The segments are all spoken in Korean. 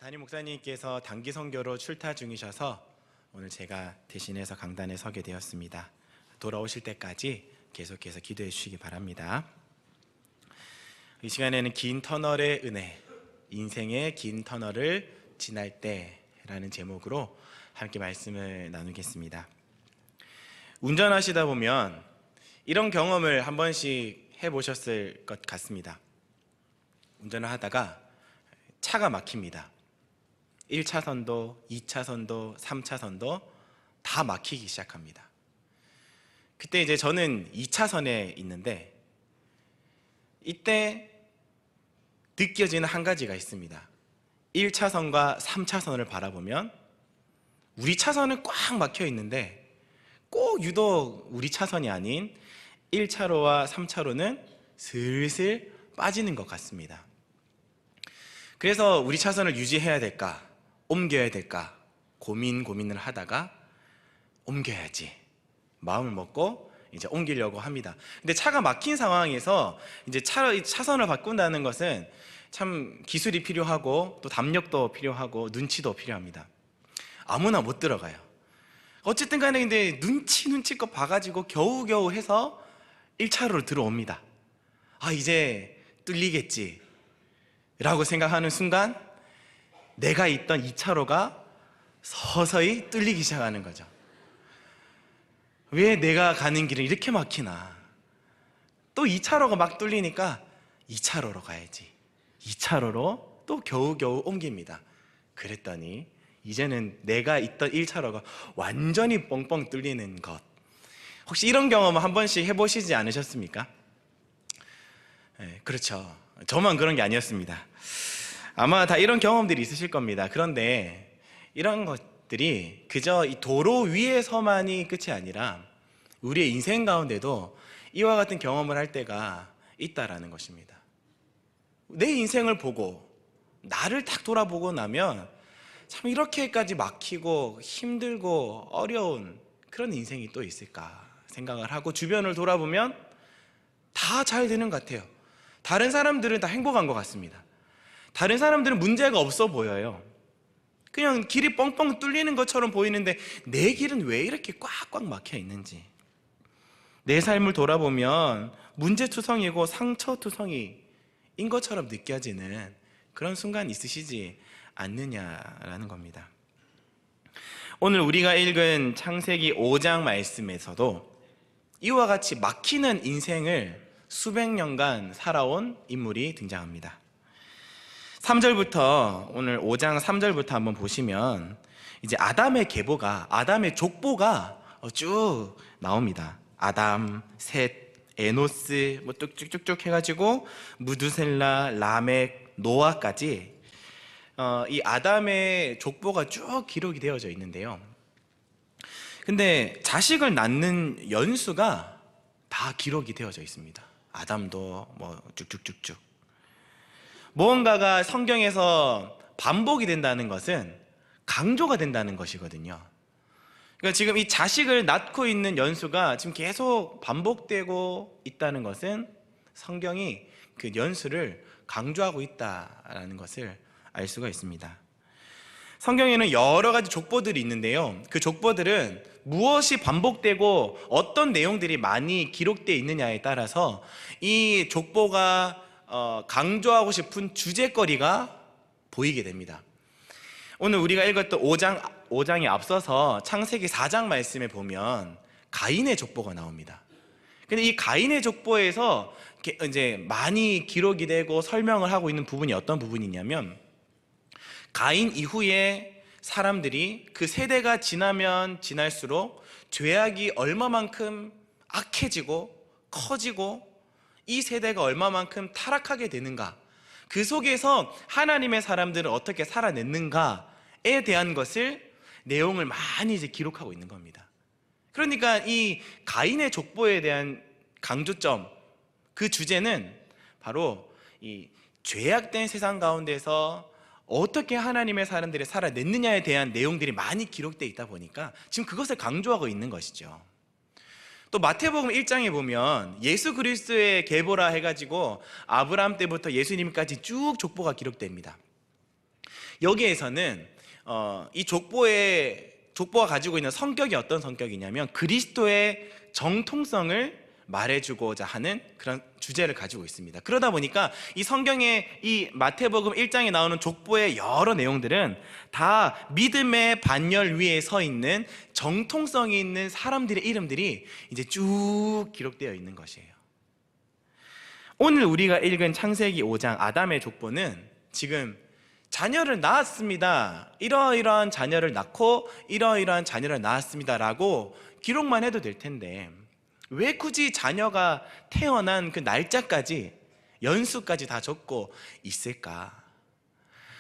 담임 목사님께서 단기 선교로 출타 중이셔서 오늘 제가 대신해서 강단에 서게 되었습니다. 돌아오실 때까지 계속해서 기도해 주시기 바랍니다. 이 시간에는 긴 터널의 은혜, 인생의 긴 터널을 지날 때라는 제목으로 함께 말씀을 나누겠습니다. 운전하시다 보면 이런 경험을 한 번씩 해보셨을 것 같습니다. 운전을 하다가 차가 막힙니다. 1차선도, 2차선도, 3차선도 다 막히기 시작합니다. 그때 이제 저는 2차선에 있는데 이때 느껴지는 한 가지가 있습니다. 1차선과 3차선을 바라보면 우리 차선은 꽉 막혀 있는데 꼭 유독 우리 차선이 아닌 1차로와 3차로는 슬슬 빠지는 것 같습니다. 그래서 우리 차선을 유지해야 될까, 옮겨야 될까 고민을 하다가 옮겨야지 마음을 먹고 이제 옮기려고 합니다. 근데 차가 막힌 상황에서 이제 차선을 바꾼다는 것은 참 기술이 필요하고 또 담력도 필요하고 눈치도 필요합니다. 아무나 못 들어가요. 어쨌든 간에 근데 눈치껏 봐가지고 겨우겨우 해서 1차로로 들어옵니다. 아, 이제 뚫리겠지 라고 생각하는 순간 내가 있던 2차로가 서서히 뚫리기 시작하는 거죠. 왜 내가 가는 길은 이렇게 막히나? 또 2차로가 막 뚫리니까 2차로로 가야지. 2차로로 또 겨우겨우 옮깁니다. 그랬더니 이제는 내가 있던 1차로가 완전히 뻥뻥 뚫리는 것. 혹시 이런 경험을 한 번씩 해보시지 않으셨습니까? 네, 그렇죠. 저만 그런 게 아니었습니다. 아마 다 이런 경험들이 있으실 겁니다. 그런데 이런 것들이 그저 이 도로 위에서만이 끝이 아니라 우리의 인생 가운데도 이와 같은 경험을 할 때가 있다라는 것입니다. 내 인생을 보고 나를 딱 돌아보고 나면 참 이렇게까지 막히고 힘들고 어려운 그런 인생이 또 있을까 생각을 하고 주변을 돌아보면 다 잘 되는 것 같아요. 다른 사람들은 다 행복한 것 같습니다. 다른 사람들은 문제가 없어 보여요. 그냥 길이 뻥뻥 뚫리는 것처럼 보이는데 내 길은 왜 이렇게 꽉꽉 막혀 있는지, 내 삶을 돌아보면 문제투성이고 상처투성이인 것처럼 느껴지는 그런 순간 있으시지 않느냐라는 겁니다. 오늘 우리가 읽은 창세기 5장 말씀에서도 이와 같이 막히는 인생을 수백 년간 살아온 인물이 등장합니다. 3절부터, 오늘 5장 3절부터 한번 보시면 이제 아담의 계보가, 아담의 족보가 쭉 나옵니다. 아담, 셋, 에노스 뭐 쭉쭉쭉 해가지고 무두셀라, 라멕, 노아까지 이 아담의 족보가 쭉 기록이 되어져 있는데요. 근데 자식을 낳는 연수가 다 기록이 되어져 있습니다. 아담도 뭐 쭉쭉쭉쭉. 무언가가 성경에서 반복이 된다는 것은 강조가 된다는 것이거든요. 그러니까 지금 이 자식을 낳고 있는 연수가 지금 계속 반복되고 있다는 것은 성경이 그 연수를 강조하고 있다는 것을 알 수가 있습니다. 성경에는 여러 가지 족보들이 있는데요. 그 족보들은 무엇이 반복되고 어떤 내용들이 많이 기록되어 있느냐에 따라서 이 족보가 강조하고 싶은 주제거리가 보이게 됩니다. 오늘 우리가 읽었던 5장에 앞서서 창세기 4장 말씀에 보면 가인의 족보가 나옵니다. 근데 이 가인의 족보에서 이제 많이 기록이 되고 설명을 하고 있는 부분이 어떤 부분이냐면, 가인 이후에 사람들이 그 세대가 지나면 지날수록 죄악이 얼마만큼 악해지고 커지고 이 세대가 얼마만큼 타락하게 되는가, 그 속에서 하나님의 사람들은 어떻게 살아냈는가에 대한 것을 내용을 많이 이제 기록하고 있는 겁니다. 그러니까 이 가인의 족보에 대한 강조점, 그 주제는 바로 이 죄악된 세상 가운데서 어떻게 하나님의 사람들이 살아냈느냐에 대한 내용들이 많이 기록되어 있다 보니까 지금 그것을 강조하고 있는 것이죠. 또 마태복음 1장에 보면 예수 그리스도의 계보라 해가지고 아브라함 때부터 예수님까지 쭉 족보가 기록됩니다. 여기에서는 이 족보가 가지고 있는 성격이 어떤 성격이냐면 그리스도의 정통성을 말해주고자 하는 그런 주제를 가지고 있습니다. 그러다 보니까 이 성경의 이 마태복음 1장에 나오는 족보의 여러 내용들은 다 믿음의 반열 위에 서 있는 정통성이 있는 사람들의 이름들이 이제 쭉 기록되어 있는 것이에요. 오늘 우리가 읽은 창세기 5장 아담의 족보는 지금 자녀를 낳았습니다, 이러이러한 자녀를 낳고 이러이러한 자녀를 낳았습니다 라고 기록만 해도 될 텐데 왜 굳이 자녀가 태어난 그 날짜까지 연수까지 다 적고 있을까?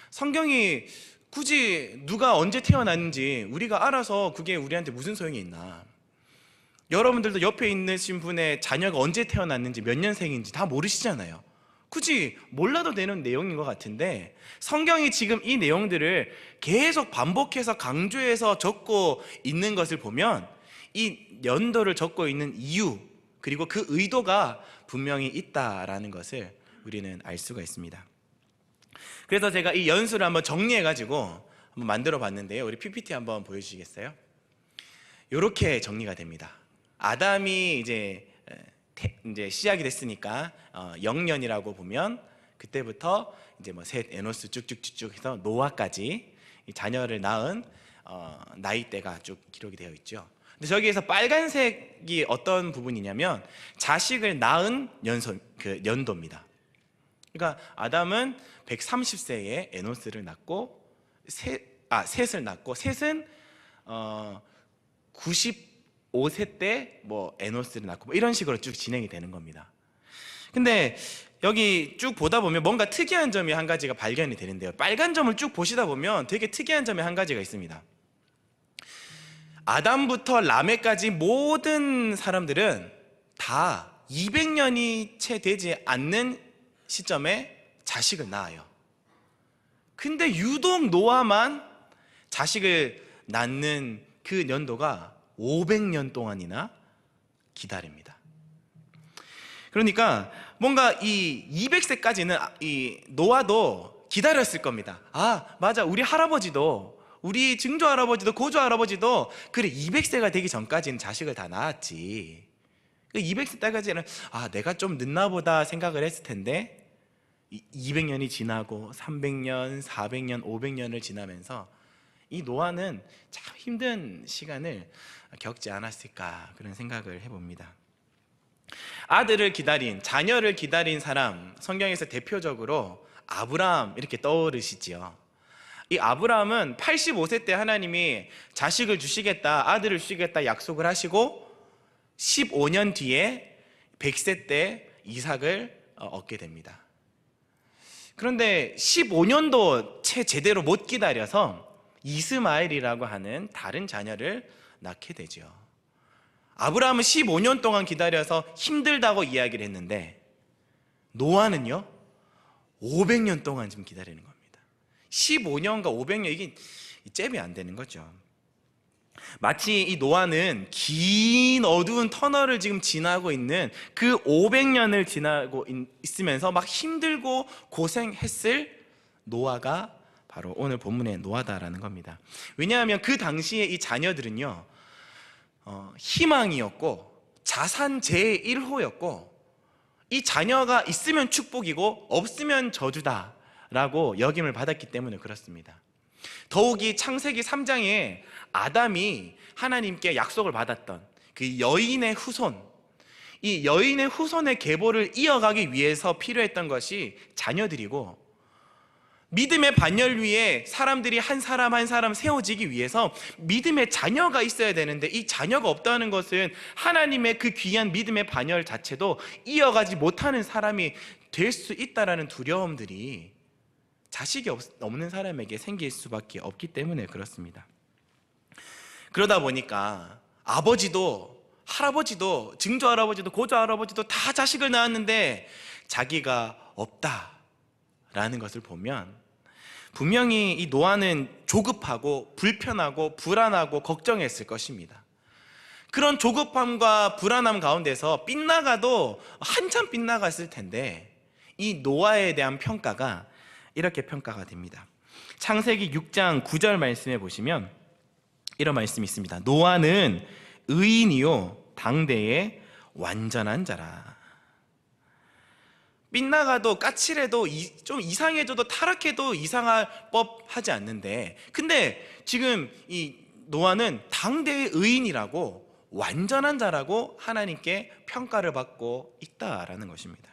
성경이 굳이 누가 언제 태어났는지 우리가 알아서 그게 우리한테 무슨 소용이 있나? 여러분들도 옆에 있는 분의 자녀가 언제 태어났는지 몇 년생인지 다 모르시잖아요. 굳이 몰라도 되는 내용인 것 같은데 성경이 지금 이 내용들을 계속 반복해서 강조해서 적고 있는 것을 보면 이 연도를 적고 있는 이유 그리고 그 의도가 분명히 있다라는 것을 우리는 알 수가 있습니다. 그래서 제가 이 연수를 한번 정리해가지고 한번 만들어 봤는데요. 우리 PPT 한번 보여주시겠어요? 이렇게 정리가 됩니다. 아담이 이제 시작이 됐으니까 0년이라고 보면 그때부터 이제 뭐 셋, 에노스 쭉쭉쭉쭉 해서 노아까지 이 자녀를 낳은 나이대가 쭉 기록이 되어 있죠. 근데 저기에서 빨간색이 어떤 부분이냐면 자식을 낳은 연도입니다. 그러니까 아담은 130세에 에노스를 낳고 셋을 낳고 셋은 95세 때 뭐 에노스를 낳고 뭐 이런 식으로 쭉 진행이 되는 겁니다. 근데 여기 쭉 보다 보면 뭔가 특이한 점이 한 가지가 발견이 되는데요. 빨간 점을 쭉 보시다 보면 되게 특이한 점이 한 가지가 있습니다. 아담부터 라멕까지 모든 사람들은 다 200년이 채 되지 않는 시점에 자식을 낳아요. 근데 유독 노아만 자식을 낳는 그 연도가 500년 동안이나 기다립니다. 그러니까 뭔가 이 200세까지는 이 노아도 기다렸을 겁니다. 아, 맞아. 우리 할아버지도 우리 증조 할아버지도 고조 할아버지도 그래 200세가 되기 전까지는 자식을 다 낳았지. 200세 때까지는 내가 좀 늦나 보다 생각을 했을 텐데 200년이 지나고 300년, 400년, 500년을 지나면서 이 노아는 참 힘든 시간을 겪지 않았을까 그런 생각을 해봅니다. 아들을 기다린, 자녀를 기다린 사람, 성경에서 대표적으로 아브라함 이렇게 떠오르시지요. 이 아브라함은 85세 때 하나님이 자식을 주시겠다, 아들을 주시겠다 약속을 하시고 15년 뒤에 100세 때 이삭을 얻게 됩니다. 그런데 15년도 채 제대로 못 기다려서 이스마엘이라고 하는 다른 자녀를 낳게 되죠. 아브라함은 15년 동안 기다려서 힘들다고 이야기를 했는데 노아는요 500년 동안 지금 기다리는 겁니다. 15년과 500년 이게 잽이 안 되는 거죠. 마치 이 노아는 긴 어두운 터널을 지금 지나고 있는 그 500년을 지나고 있으면서 막 힘들고 고생했을 노아가 바로 오늘 본문의 노아다라는 겁니다. 왜냐하면 그 당시에 이 자녀들은요 희망이었고 자산 제1호였고 이 자녀가 있으면 축복이고 없으면 저주다 라고 여김을 받았기 때문에 그렇습니다. 더욱이 창세기 3장에 아담이 하나님께 약속을 받았던 그 여인의 후손, 이 여인의 후손의 계보를 이어가기 위해서 필요했던 것이 자녀들이고 믿음의 반열 위에 사람들이 한 사람 한 사람 세워지기 위해서 믿음의 자녀가 있어야 되는데 이 자녀가 없다는 것은 하나님의 그 귀한 믿음의 반열 자체도 이어가지 못하는 사람이 될 수 있다라는 두려움들이 자식이 없는 사람에게 생길 수밖에 없기 때문에 그렇습니다. 그러다 보니까 아버지도 할아버지도 증조 할아버지도 고조 할아버지도 다 자식을 낳았는데 자기가 없다라는 것을 보면 분명히 이 노아는 조급하고 불편하고 불안하고 걱정했을 것입니다. 그런 조급함과 불안함 가운데서 빗나가도 한참 빗나갔을 텐데 이 노아에 대한 평가가 이렇게 평가가 됩니다. 창세기 6장 9절 말씀에 보시면 이런 말씀이 있습니다. 노아는 의인이요 당대의 완전한 자라. 빗나가도 까칠해도 좀 이상해져도 타락해도 이상할 법하지 않는데, 근데 지금 이 노아는 당대의 의인이라고, 완전한 자라고 하나님께 평가를 받고 있다라는 것입니다.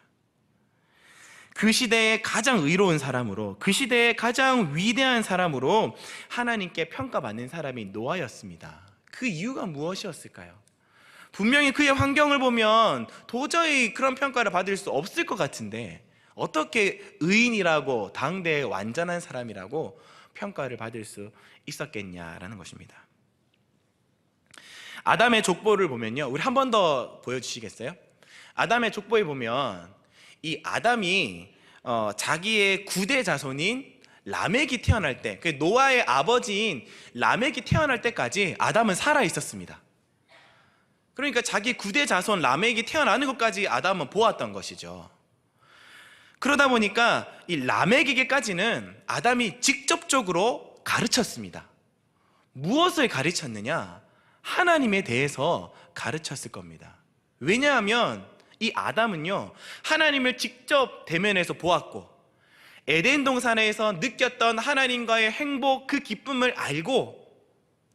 그 시대의 가장 의로운 사람으로, 그 시대의 가장 위대한 사람으로 하나님께 평가받는 사람이 노아였습니다. 그 이유가 무엇이었을까요? 분명히 그의 환경을 보면 도저히 그런 평가를 받을 수 없을 것 같은데 어떻게 의인이라고, 당대의 완전한 사람이라고 평가를 받을 수 있었겠냐라는 것입니다. 아담의 족보를 보면요, 우리 한 번 더 보여주시겠어요? 아담의 족보에 보면 이 아담이 자기의 9대 자손인 라멕이 태어날 때, 그 노아의 아버지인 라멕이 태어날 때까지 아담은 살아 있었습니다. 그러니까 자기 9대 자손 라멕이 태어나는 것까지 아담은 보았던 것이죠. 그러다 보니까 이 라멕에게까지는 아담이 직접적으로 가르쳤습니다. 무엇을 가르쳤느냐? 하나님에 대해서 가르쳤을 겁니다. 왜냐하면 이 아담은요, 하나님을 직접 대면해서 보았고 에덴 동산에서 느꼈던 하나님과의 행복, 그 기쁨을 알고,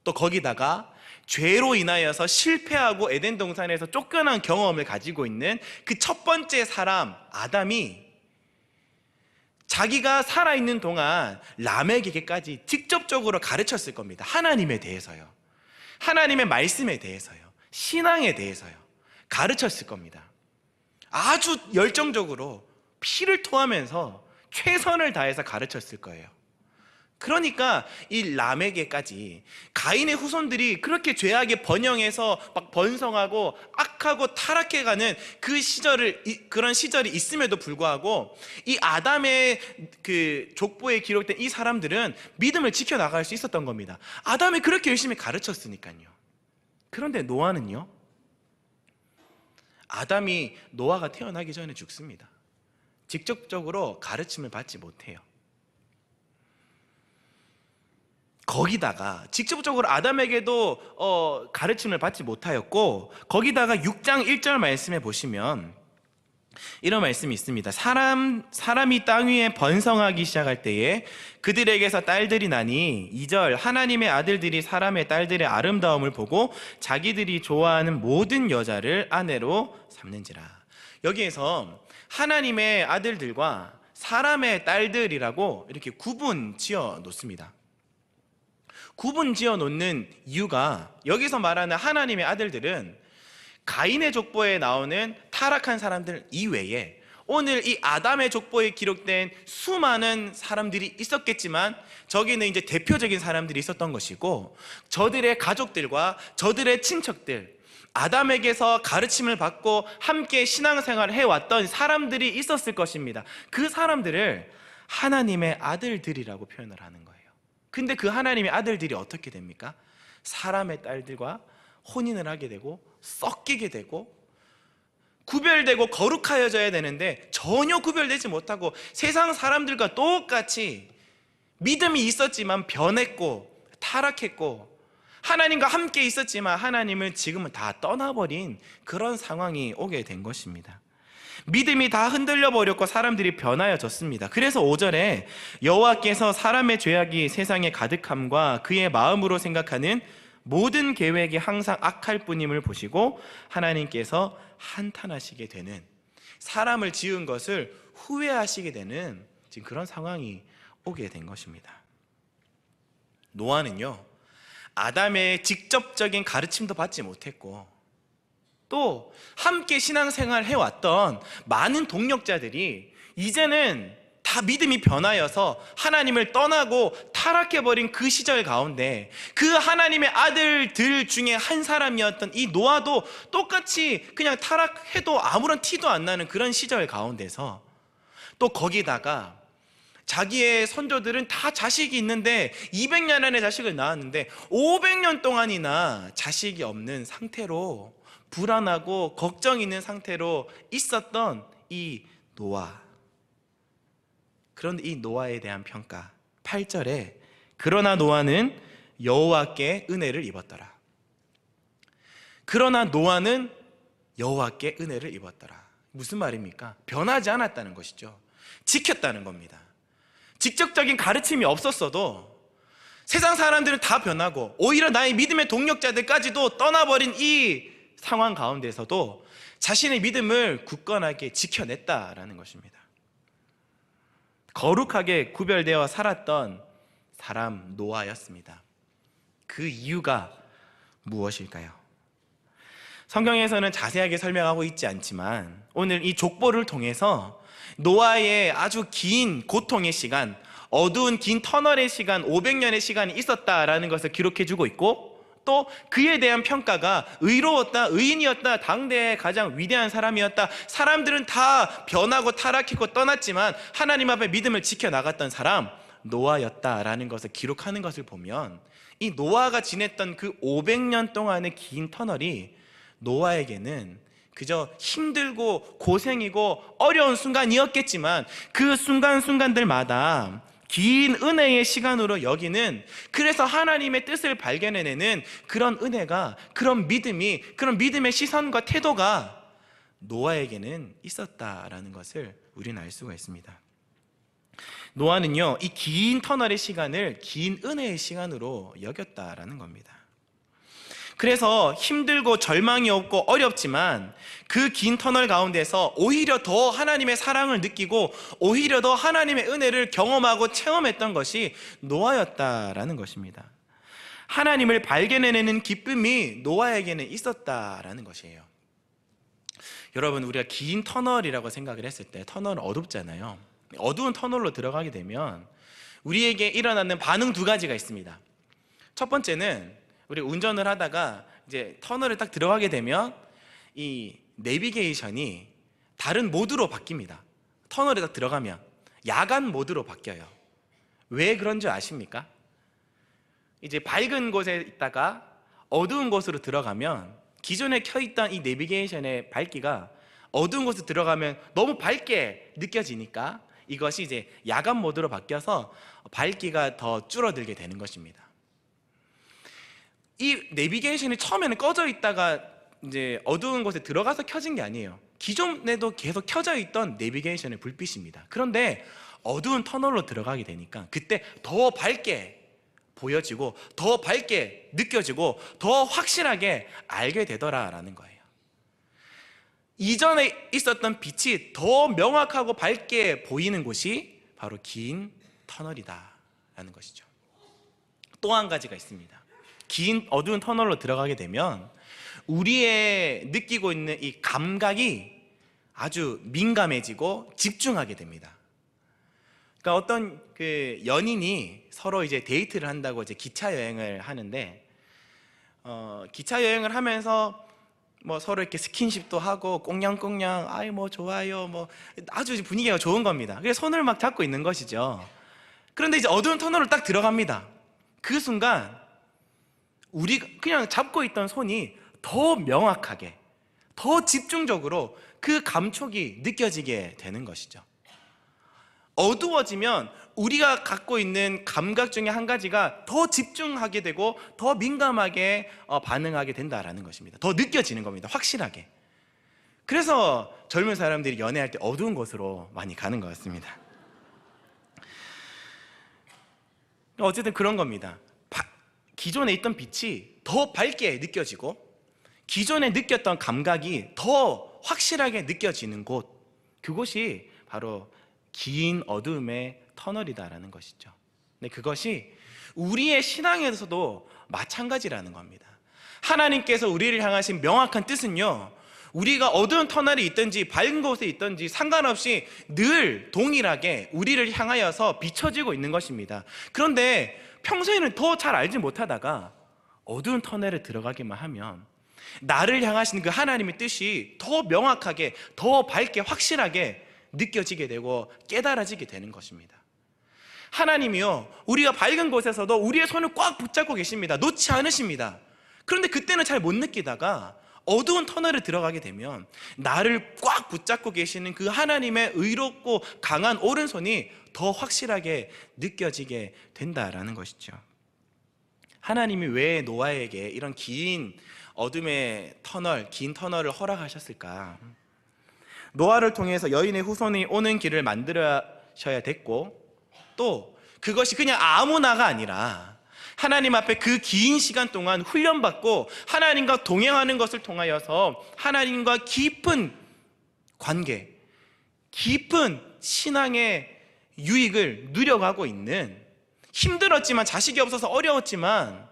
또 거기다가 죄로 인하여서 실패하고 에덴 동산에서 쫓겨난 경험을 가지고 있는 그 첫 번째 사람 아담이 자기가 살아있는 동안 라멕에게까지 직접적으로 가르쳤을 겁니다. 하나님에 대해서요, 하나님의 말씀에 대해서요, 신앙에 대해서요 가르쳤을 겁니다. 아주 열정적으로 피를 토하면서 최선을 다해서 가르쳤을 거예요. 그러니까 이 라멕에까지 가인의 후손들이 그렇게 죄악에 번영해서 막 번성하고 악하고 타락해가는 그런 시절이 있음에도 불구하고 이 아담의 그 족보에 기록된 이 사람들은 믿음을 지켜나갈 수 있었던 겁니다. 아담이 그렇게 열심히 가르쳤으니까요. 그런데 노아는요, 아담이 노아가 태어나기 전에 죽습니다. 직접적으로 가르침을 받지 못해요. 거기다가 직접적으로 아담에게도 가르침을 받지 못하였고, 거기다가 6장 1절 말씀에 보시면 이런 말씀이 있습니다. 사람이 땅 위에 번성하기 시작할 때에 그들에게서 딸들이 나니, 2절, 하나님의 아들들이 사람의 딸들의 아름다움을 보고 자기들이 좋아하는 모든 여자를 아내로 삼는지라. 여기에서 하나님의 아들들과 사람의 딸들이라고 이렇게 구분 지어 놓습니다. 구분 지어 놓는 이유가, 여기서 말하는 하나님의 아들들은 가인의 족보에 나오는 타락한 사람들 이외에 오늘 이 아담의 족보에 기록된 수많은 사람들이 있었겠지만, 저기는 이제 대표적인 사람들이 있었던 것이고, 저들의 가족들과 저들의 친척들, 아담에게서 가르침을 받고 함께 신앙생활을 해왔던 사람들이 있었을 것입니다. 그 사람들을 하나님의 아들들이라고 표현을 하는 거예요. 근데 그 하나님의 아들들이 어떻게 됩니까? 사람의 딸들과 혼인을 하게 되고 섞이게 되고 구별되고 거룩하여져야 되는데 전혀 구별되지 못하고 세상 사람들과 똑같이 믿음이 있었지만 변했고 타락했고, 하나님과 함께 있었지만 하나님을 지금은 다 떠나버린 그런 상황이 오게 된 것입니다. 믿음이 다 흔들려 버렸고 사람들이 변하여졌습니다. 그래서 5절에 여호와께서 사람의 죄악이 세상에 가득함과 그의 마음으로 생각하는 모든 계획이 항상 악할 뿐임을 보시고 하나님께서 한탄하시게 되는, 사람을 지은 것을 후회하시게 되는 지금 그런 상황이 오게 된 것입니다. 노아는요, 아담의 직접적인 가르침도 받지 못했고, 또 함께 신앙생활을 해왔던 많은 동력자들이 이제는 다 믿음이 변하여서 하나님을 떠나고 타락해버린 그 시절 가운데 그 하나님의 아들들 중에 한 사람이었던 이 노아도 똑같이 그냥 타락해도 아무런 티도 안 나는 그런 시절 가운데서, 또 거기다가 자기의 선조들은 다 자식이 있는데 200년 안에 자식을 낳았는데 500년 동안이나 자식이 없는 상태로 불안하고 걱정 있는 상태로 있었던 이 노아. 그런데 이 노아에 대한 평가, 8절에 그러나 노아는 여호와께 은혜를 입었더라. 그러나 노아는 여호와께 은혜를 입었더라. 무슨 말입니까? 변하지 않았다는 것이죠. 지켰다는 겁니다. 직접적인 가르침이 없었어도 세상 사람들은 다 변하고 오히려 나의 믿음의 동력자들까지도 떠나버린 이 상황 가운데서도 자신의 믿음을 굳건하게 지켜냈다라는 것입니다. 거룩하게 구별되어 살았던 사람 노아였습니다. 그 이유가 무엇일까요? 성경에서는 자세하게 설명하고 있지 않지만 오늘 이 족보를 통해서 노아의 아주 긴 고통의 시간, 어두운 긴 터널의 시간, 500년의 시간이 있었다라는 것을 기록해주고 있고, 또 그에 대한 평가가 의로웠다, 의인이었다, 당대의 가장 위대한 사람이었다, 사람들은 다 변하고 타락했고 떠났지만 하나님 앞에 믿음을 지켜나갔던 사람 노아였다라는 것을 기록하는 것을 보면 이 노아가 지냈던 그 500년 동안의 긴 터널이 노아에게는 그저 힘들고 고생이고 어려운 순간이었겠지만 그 순간순간들마다 긴 은혜의 시간으로 여기는, 그래서 하나님의 뜻을 발견해내는 그런 은혜가, 그런 믿음이, 그런 믿음의 시선과 태도가 노아에게는 있었다라는 것을 우리는 알 수가 있습니다. 노아는요, 이 긴 터널의 시간을 긴 은혜의 시간으로 여겼다라는 겁니다. 그래서 힘들고 절망이 없고 어렵지만 그 긴 터널 가운데서 오히려 더 하나님의 사랑을 느끼고 오히려 더 하나님의 은혜를 경험하고 체험했던 것이 노아였다라는 것입니다. 하나님을 발견해내는 기쁨이 노아에게는 있었다라는 것이에요. 여러분, 우리가 긴 터널이라고 생각을 했을 때 터널은 어둡잖아요. 어두운 터널로 들어가게 되면 우리에게 일어나는 반응 두 가지가 있습니다. 첫 번째는 우리 운전을 하다가 이제 터널에 딱 들어가게 되면 이 내비게이션이 다른 모드로 바뀝니다. 터널에 딱 들어가면 야간 모드로 바뀌어요. 왜 그런 줄 아십니까? 이제 밝은 곳에 있다가 어두운 곳으로 들어가면 기존에 켜있던 이 내비게이션의 밝기가 어두운 곳에 들어가면 너무 밝게 느껴지니까 이것이 이제 야간 모드로 바뀌어서 밝기가 더 줄어들게 되는 것입니다. 이 내비게이션이 처음에는 꺼져 있다가 이제 어두운 곳에 들어가서 켜진 게 아니에요. 기존에도 계속 켜져 있던 내비게이션의 불빛입니다. 그런데 어두운 터널로 들어가게 되니까 그때 더 밝게 보여지고 더 밝게 느껴지고 더 확실하게 알게 되더라라는 거예요. 이전에 있었던 빛이 더 명확하고 밝게 보이는 곳이 바로 긴 터널이다라는 것이죠. 또 한 가지가 있습니다. 긴 어두운 터널로 들어가게 되면 우리의 느끼고 있는 이 감각이 아주 민감해지고 집중하게 됩니다. 그러니까 어떤 그 연인이 서로 이제 데이트를 한다고 이제 기차 여행을 하는데 기차 여행을 하면서 뭐 서로 이렇게 스킨십도 하고 꽁냥꽁냥 아이 뭐 좋아요 뭐 아주 분위기가 좋은 겁니다. 그래서 손을 막 잡고 있는 것이죠. 그런데 이제 어두운 터널로 딱 들어갑니다. 그 순간 우리가 그냥 잡고 있던 손이 더 명확하게, 더 집중적으로 그 감촉이 느껴지게 되는 것이죠. 어두워지면 우리가 갖고 있는 감각 중에 한 가지가 더 집중하게 되고 더 민감하게 반응하게 된다라는 것입니다. 더 느껴지는 겁니다. 확실하게. 그래서 젊은 사람들이 연애할 때 어두운 곳으로 많이 가는 것 같습니다. 어쨌든 그런 겁니다. 기존에 있던 빛이 더 밝게 느껴지고 기존에 느꼈던 감각이 더 확실하게 느껴지는 곳, 그곳이 바로 긴 어두움의 터널이다라는 것이죠. 근데 그것이 우리의 신앙에서도 마찬가지라는 겁니다. 하나님께서 우리를 향하신 명확한 뜻은요, 우리가 어두운 터널이 있든지 밝은 곳에 있든지 상관없이 늘 동일하게 우리를 향하여서 비춰지고 있는 것입니다. 그런데 평소에는 더 잘 알지 못하다가 어두운 터널에 들어가기만 하면 나를 향하신 그 하나님의 뜻이 더 명확하게, 더 밝게, 확실하게 느껴지게 되고 깨달아지게 되는 것입니다. 하나님이요, 우리가 밝은 곳에서도 우리의 손을 꽉 붙잡고 계십니다. 놓지 않으십니다. 그런데 그때는 잘 못 느끼다가 어두운 터널에 들어가게 되면 나를 꽉 붙잡고 계시는 그 하나님의 의롭고 강한 오른손이 더 확실하게 느껴지게 된다라는 것이죠. 하나님이 왜 노아에게 이런 긴 어둠의 터널, 긴 터널을 허락하셨을까? 노아를 통해서 여인의 후손이 오는 길을 만들어셔야 됐고, 또 그것이 그냥 아무나가 아니라 하나님 앞에 그 긴 시간 동안 훈련받고 하나님과 동행하는 것을 통하여서 하나님과 깊은 관계, 깊은 신앙의 유익을 누려가고 있는, 힘들었지만, 자식이 없어서 어려웠지만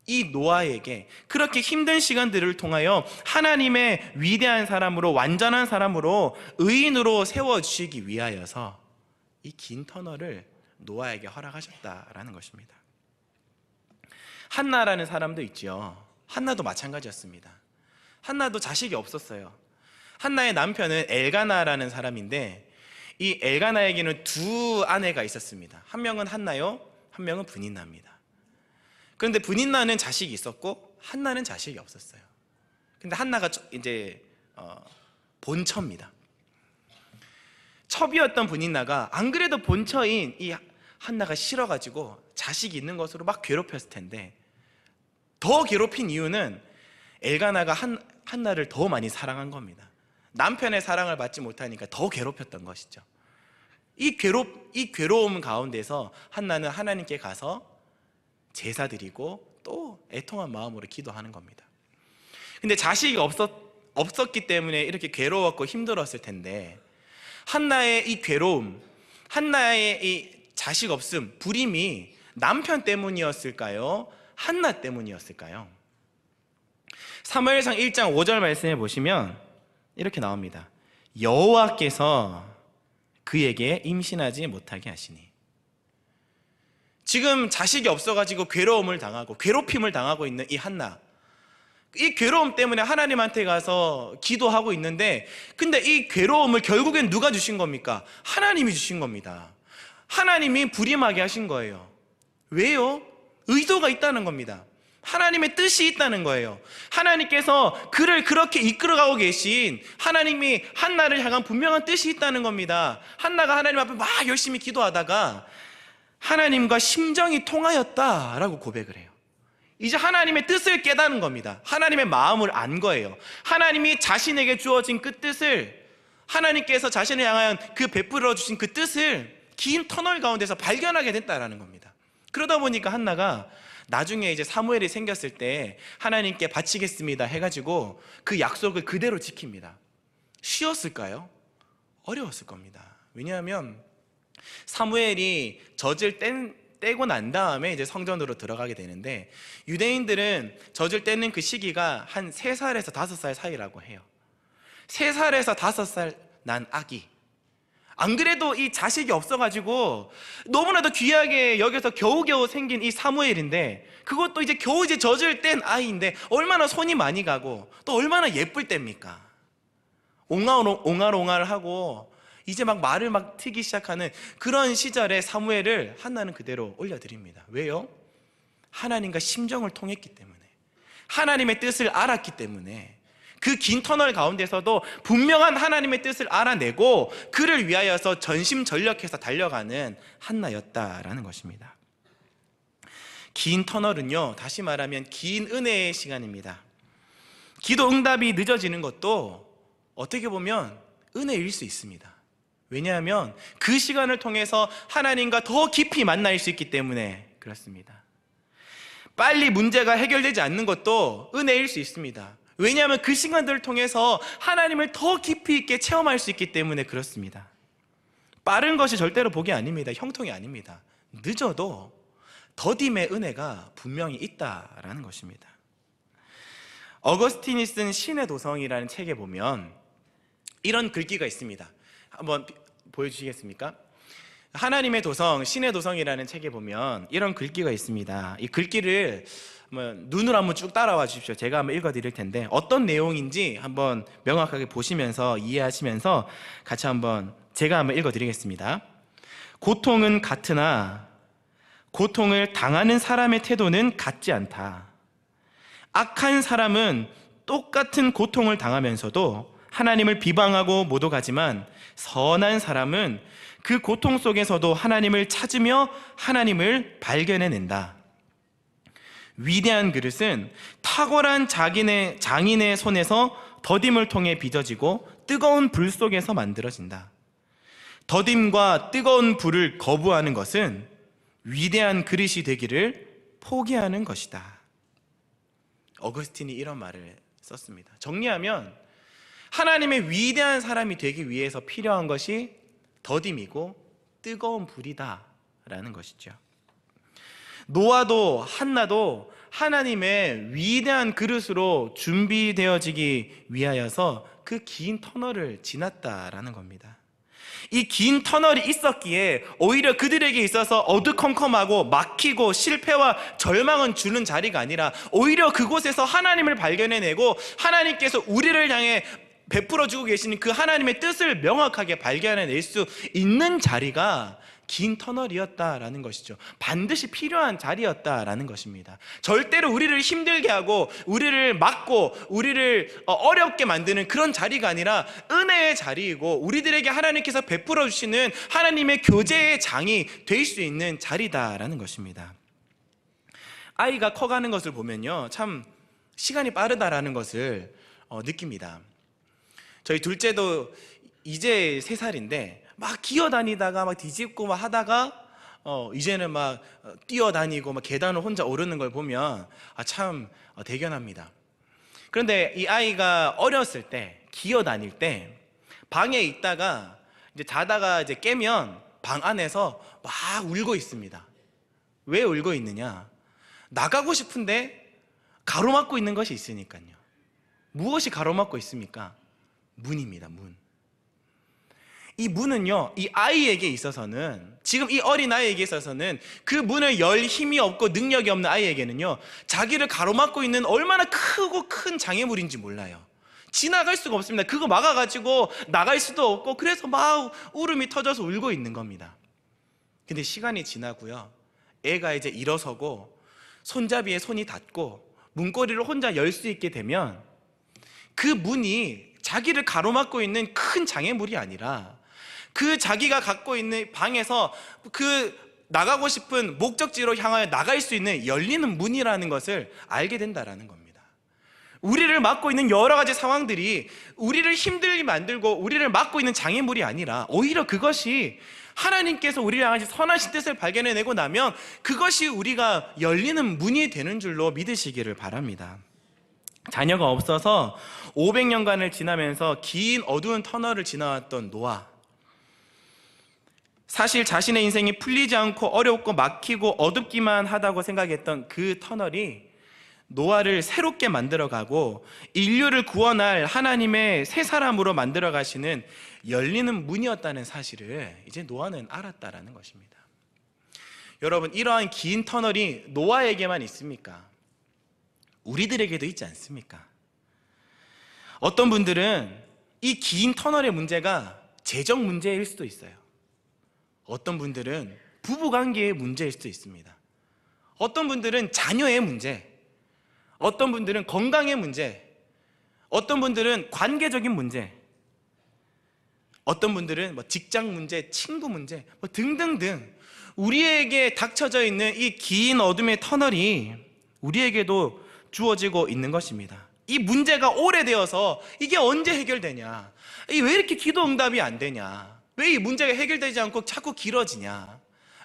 이 노아에게 그렇게 힘든 시간들을 통하여 하나님의 위대한 사람으로, 완전한 사람으로, 의인으로 세워주시기 위하여서 이 긴 터널을 노아에게 허락하셨다라는 것입니다. 한나라는 사람도 있죠. 한나도 마찬가지였습니다. 한나도 자식이 없었어요. 한나의 남편은 엘가나라는 사람인데, 이 엘가나에게는 두 아내가 있었습니다. 한 명은 한나요, 한 명은 브닌나입니다. 그런데 브닌나는 자식이 있었고 한나는 자식이 없었어요. 근데 한나가 이제 본처입니다. 첩이었던 브닌나가 안 그래도 본처인 이 한나가 싫어가지고 자식이 있는 것으로 막 괴롭혔을 텐데, 더 괴롭힌 이유는 엘가나가 한나를 더 많이 사랑한 겁니다. 남편의 사랑을 받지 못하니까 더 괴롭혔던 것이죠. 이 괴로움 가운데서 한나는 하나님께 가서 제사 드리고 또 애통한 마음으로 기도하는 겁니다. 근데 자식이 없었기 때문에 이렇게 괴로웠고 힘들었을 텐데, 한나의 이 괴로움, 한나의 이 자식 없음, 불임이 남편 때문이었을까요? 한나 때문이었을까요? 사무엘상 1장 5절 말씀에 보시면 이렇게 나옵니다. 여호와께서 그에게 임신하지 못하게 하시니. 지금 자식이 없어가지고 괴로움을 당하고 괴롭힘을 당하고 있는 이 한나, 이 괴로움 때문에 하나님한테 가서 기도하고 있는데, 근데 이 괴로움을 결국엔 누가 주신 겁니까? 하나님이 주신 겁니다. 하나님이 불임하게 하신 거예요. 왜요? 의도가 있다는 겁니다. 하나님의 뜻이 있다는 거예요. 하나님께서 그를 그렇게 이끌어가고 계신 하나님이 한나를 향한 분명한 뜻이 있다는 겁니다. 한나가 하나님 앞에 막 열심히 기도하다가 하나님과 심정이 통하였다라고 고백을 해요. 이제 하나님의 뜻을 깨닫는 겁니다. 하나님의 마음을 안 거예요. 하나님이 자신에게 주어진 그 뜻을, 하나님께서 자신을 향한 그 베풀어 주신 그 뜻을 긴 터널 가운데서 발견하게 됐다라는 겁니다. 그러다 보니까 한나가 나중에 이제 사무엘이 생겼을 때 하나님께 바치겠습니다 해가지고 그 약속을 그대로 지킵니다. 쉬웠을까요? 어려웠을 겁니다. 왜냐하면 사무엘이 젖을 떼고 난 다음에 이제 성전으로 들어가게 되는데, 유대인들은 젖을 떼는 그 시기가 한 3살에서 5살 사이라고 해요. 3살에서 5살 난 아기, 안 그래도 이 자식이 없어가지고 너무나도 귀하게 여겨서 겨우겨우 생긴 이 사무엘인데, 그것도 이제 겨우 이제 젖을 뗀 아이인데 얼마나 손이 많이 가고 또 얼마나 예쁠 때입니까? 옹알옹알하고 이제 막 말을 막 트기 시작하는 그런 시절에 사무엘을 한나는 그대로 올려드립니다. 왜요? 하나님과 심정을 통했기 때문에, 하나님의 뜻을 알았기 때문에, 그 긴 터널 가운데서도 분명한 하나님의 뜻을 알아내고 그를 위하여서 전심전력해서 달려가는 한나였다라는 것입니다. 긴 터널은요, 다시 말하면 긴 은혜의 시간입니다. 기도 응답이 늦어지는 것도 어떻게 보면 은혜일 수 있습니다. 왜냐하면 그 시간을 통해서 하나님과 더 깊이 만날 수 있기 때문에 그렇습니다. 빨리 문제가 해결되지 않는 것도 은혜일 수 있습니다. 왜냐하면 그 시간들을 통해서 하나님을 더 깊이 있게 체험할 수 있기 때문에 그렇습니다. 빠른 것이 절대로 복이 아닙니다. 형통이 아닙니다. 늦어도 더딤의 은혜가 분명히 있다라는 것입니다. 어거스틴이 쓴 신의 도성이라는 책에 보면 이런 글귀가 있습니다. 한번 보여주시겠습니까? 하나님의 도성, 신의 도성이라는 책에 보면 이런 글귀가 있습니다. 이 글귀를 눈으로 한번 쭉 따라와 주십시오. 제가 한번 읽어드릴 텐데 어떤 내용인지 한번 명확하게 보시면서 이해하시면서 같이 제가 한번 읽어드리겠습니다. 고통은 같으나 고통을 당하는 사람의 태도는 같지 않다. 악한 사람은 똑같은 고통을 당하면서도 하나님을 비방하고 모독하지만 선한 사람은 그 고통 속에서도 하나님을 찾으며 하나님을 발견해낸다. 위대한 그릇은 탁월한 장인의 손에서 더딤을 통해 빚어지고 뜨거운 불 속에서 만들어진다. 더딤과 뜨거운 불을 거부하는 것은 위대한 그릇이 되기를 포기하는 것이다. 어거스틴이 이런 말을 썼습니다. 정리하면 하나님의 위대한 사람이 되기 위해서 필요한 것이 더딤이고 뜨거운 불이다 라는 것이죠. 노아도 한나도 하나님의 위대한 그릇으로 준비되어지기 위하여서 그 긴 터널을 지났다라는 겁니다. 이 긴 터널이 있었기에 오히려 그들에게 있어서 어두컴컴하고 막히고 실패와 절망은 주는 자리가 아니라 오히려 그곳에서 하나님을 발견해내고 하나님께서 우리를 향해 베풀어주고 계시는 그 하나님의 뜻을 명확하게 발견해낼 수 있는 자리가 긴 터널이었다라는 것이죠. 반드시 필요한 자리였다라는 것입니다. 절대로 우리를 힘들게 하고 우리를 막고 우리를 어렵게 만드는 그런 자리가 아니라 은혜의 자리이고 우리들에게 하나님께서 베풀어 주시는 하나님의 교제의 장이 될 수 있는 자리다라는 것입니다. 아이가 커가는 것을 보면요, 참 시간이 빠르다라는 것을 느낍니다. 저희 둘째도 이제 3살인데 막 기어다니다가 막 뒤집고 막 하다가 이제는 막 뛰어다니고 막 계단을 혼자 오르는 걸 보면 참 대견합니다. 그런데 이 아이가 어렸을 때 기어다닐 때 방에 있다가 이제 자다가 이제 깨면 방 안에서 막 울고 있습니다. 왜 울고 있느냐? 나가고 싶은데 가로막고 있는 것이 있으니까요. 무엇이 가로막고 있습니까? 문입니다. 문. 이 문은요, 이 아이에게 있어서는, 지금 이 어린 아이에게 있어서는 그 문을 열 힘이 없고 능력이 없는 아이에게는요, 자기를 가로막고 있는 얼마나 크고 큰 장애물인지 몰라요. 지나갈 수가 없습니다. 그거 막아가지고 나갈 수도 없고, 그래서 막 울음이 터져서 울고 있는 겁니다. 근데 시간이 지나고요, 애가 이제 일어서고 손잡이에 손이 닿고 문고리를 혼자 열 수 있게 되면 그 문이 자기를 가로막고 있는 큰 장애물이 아니라 그 자기가 갖고 있는 방에서 그 나가고 싶은 목적지로 향하여 나갈 수 있는 열리는 문이라는 것을 알게 된다라는 겁니다. 우리를 막고 있는 여러 가지 상황들이 우리를 힘들게 만들고 우리를 막고 있는 장애물이 아니라 오히려 그것이 하나님께서 우리를 향하신 선하신 뜻을 발견해내고 나면 그것이 우리가 열리는 문이 되는 줄로 믿으시기를 바랍니다. 자녀가 없어서 500년간을 지나면서 긴 어두운 터널을 지나왔던 노아, 사실 자신의 인생이 풀리지 않고 어렵고 막히고 어둡기만 하다고 생각했던 그 터널이 노아를 새롭게 만들어가고 인류를 구원할 하나님의 새 사람으로 만들어 가시는 열리는 문이었다는 사실을 이제 노아는 알았다라는 것입니다. 여러분, 이러한 긴 터널이 노아에게만 있습니까? 우리들에게도 있지 않습니까? 어떤 분들은 이 긴 터널의 문제가 재정 문제일 수도 있어요. 어떤 분들은 부부관계의 문제일 수도 있습니다. 어떤 분들은 자녀의 문제, 어떤 분들은 건강의 문제, 어떤 분들은 관계적인 문제, 어떤 분들은 직장 문제, 친구 문제 등등등 우리에게 닥쳐져 있는 이 긴 어둠의 터널이 우리에게도 주어지고 있는 것입니다. 이 문제가 오래되어서 이게 언제 해결되냐, 왜 이렇게 기도 응답이 안 되냐, 왜 이 문제가 해결되지 않고 자꾸 길어지냐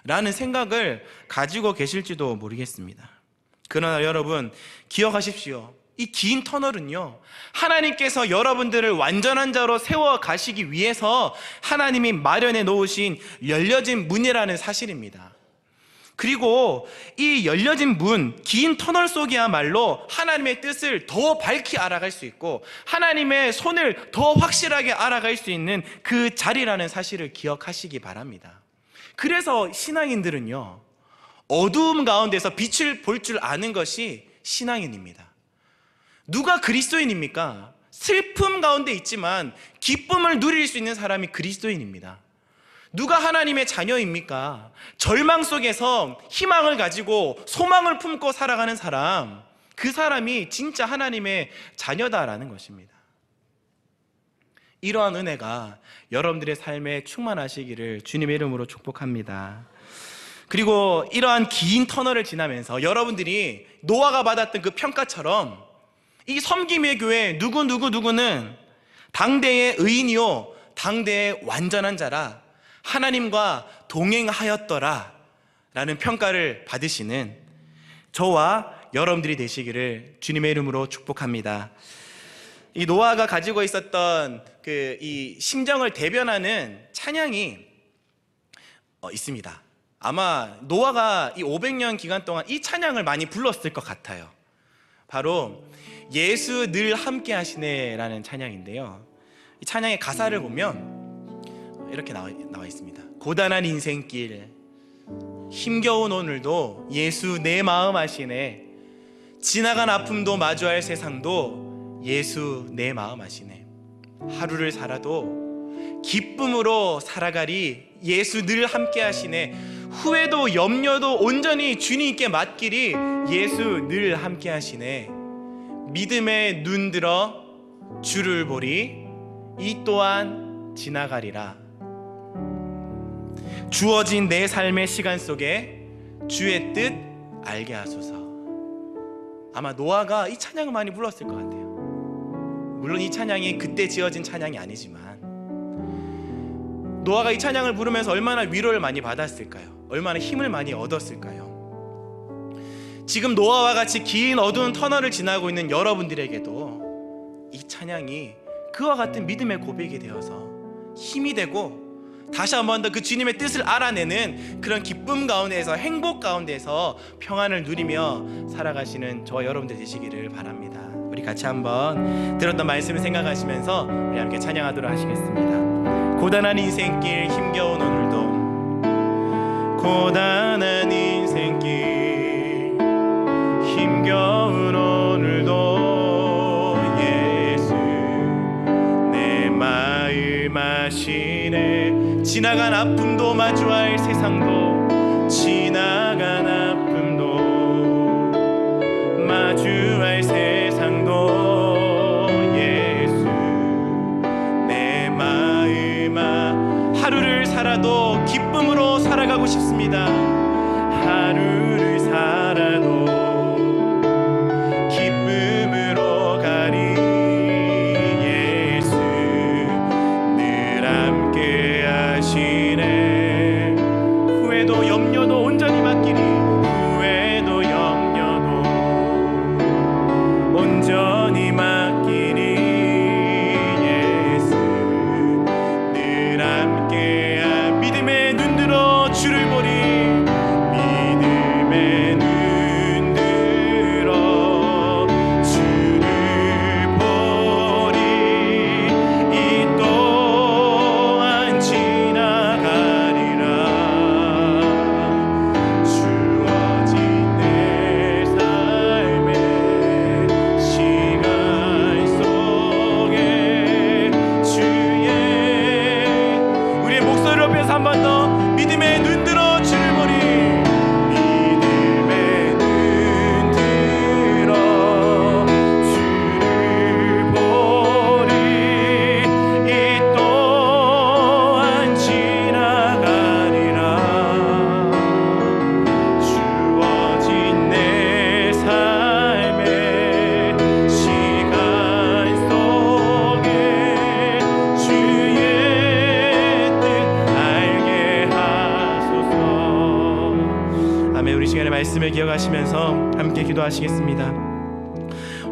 라는 생각을 가지고 계실지도 모르겠습니다. 그러나 여러분, 기억하십시오. 이 긴 터널은요, 하나님께서 여러분들을 완전한 자로 세워 가시기 위해서 하나님이 마련해 놓으신 열려진 문이라는 사실입니다. 그리고 이 열려진 문, 긴 터널 속이야말로 하나님의 뜻을 더 밝히 알아갈 수 있고 하나님의 손을 더 확실하게 알아갈 수 있는 그 자리라는 사실을 기억하시기 바랍니다. 그래서 신앙인들은요, 어두움 가운데서 빛을 볼 줄 아는 것이 신앙인입니다. 누가 그리스도인입니까? 슬픔 가운데 있지만 기쁨을 누릴 수 있는 사람이 그리스도인입니다. 누가 하나님의 자녀입니까? 절망 속에서 희망을 가지고 소망을 품고 살아가는 사람, 그 사람이 진짜 하나님의 자녀다라는 것입니다. 이러한 은혜가 여러분들의 삶에 충만하시기를 주님의 이름으로 축복합니다. 그리고 이러한 긴 터널을 지나면서 여러분들이 노아가 받았던 그 평가처럼 이 섬김의 교회 누구는 당대의 의인이요 당대의 완전한 자라, 하나님과 동행하였더라 라는 평가를 받으시는 저와 여러분들이 되시기를 주님의 이름으로 축복합니다. 이 노아가 가지고 있었던 이 심정을 대변하는 찬양이 있습니다. 아마 노아가 이 500년 기간 동안 이 찬양을 많이 불렀을 것 같아요. 바로 예수 늘 함께 하시네 라는 찬양인데요, 이 찬양의 가사를 보면 이렇게 나와 있습니다. 고단한 인생길 힘겨운 오늘도 예수 내 마음 하시네, 지나간 아픔도 마주할 세상도 예수 내 마음 하시네, 하루를 살아도 기쁨으로 살아가리 예수 늘 함께 하시네, 후회도 염려도 온전히 주님께 맡기리 예수 늘 함께 하시네, 믿음에 눈 들어 주를 보리 이 또한 지나가리라. 주어진 내 삶의 시간 속에 주의 뜻 알게 하소서. 아마 노아가 이 찬양을 많이 불렀을 것 같아요. 물론 이 찬양이 그때 지어진 찬양이 아니지만 노아가 이 찬양을 부르면서 얼마나 위로를 많이 받았을까요? 얼마나 힘을 많이 얻었을까요? 지금 노아와 같이 긴 어두운 터널을 지나고 있는 여러분들에게도 이 찬양이 그와 같은 믿음의 고백이 되어서 힘이 되고 다시 한 번 더 그 주님의 뜻을 알아내는 그런 기쁨 가운데에서, 행복 가운데에서 평안을 누리며 살아가시는 저와 여러분들 되시기를 바랍니다. 우리 같이 한번 들었던 말씀을 생각하시면서 우리 함께 찬양하도록 하시겠습니다. 고단한 인생길 힘겨운 오늘도, 고단한 인생길 힘겨운 오늘도 예수 내 마음 아시네, 지나간 아픔도 마주할 세상도, 지나간 아픔도 마주할 세상도 예수 내 마음 하루를 살아도 기쁨으로 살아가고 싶습니다. 하루를 살아도 기쁨으로 가리 예수 늘 함께 하시네, 후회도 염려도 온전히 맡기리, 후회도 염려도 온전히 맡기리 예수 늘 함께 믿음에 눈 들어 주를 보리, 믿음에 눈 들어 주를 보리 이 또한 지나가리라. 주어진 내 삶의 시간 속에 주의 우리의 목소리를 높여서 한 번 더 믿음에 눈 들어 주를 보리, 믿음에 눈 들어 주를 보리 이 또한 지나가리라. 주어진 내 삶의 시간 속에 주의 뜻 알게 하소서. 아멘. 우리 시간의 말씀을 기억하시면서 함께 기도하시겠습니다.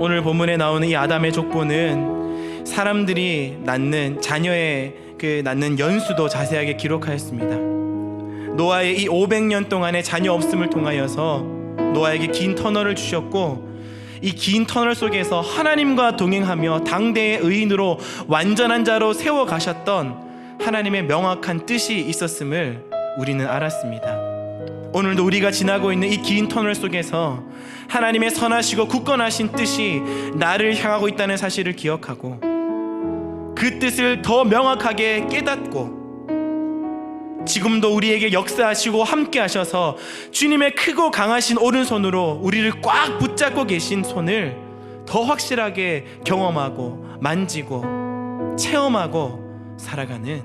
오늘 본문에 나오는 이 아담의 족보는 사람들이 낳는 자녀의 낳는 연수도 자세하게 기록하였습니다. 노아의 이 500년 동안의 자녀 없음을 통하여서 노아에게 긴 터널을 주셨고, 이 긴 터널 속에서 하나님과 동행하며 당대의 의인으로 완전한 자로 세워 가셨던 하나님의 명확한 뜻이 있었음을 우리는 알았습니다. 오늘도 우리가 지나고 있는 이 긴 터널 속에서 하나님의 선하시고 굳건하신 뜻이 나를 향하고 있다는 사실을 기억하고 그 뜻을 더 명확하게 깨닫고 지금도 우리에게 역사하시고 함께 하셔서 주님의 크고 강하신 오른손으로 우리를 꽉 붙잡고 계신 손을 더 확실하게 경험하고 만지고 체험하고 살아가는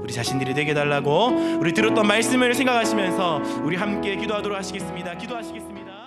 우리 자신들이 되게 해달라고 우리 들었던 말씀을 생각하시면서 우리 함께 기도하도록 하시겠습니다. 기도하시겠습니다.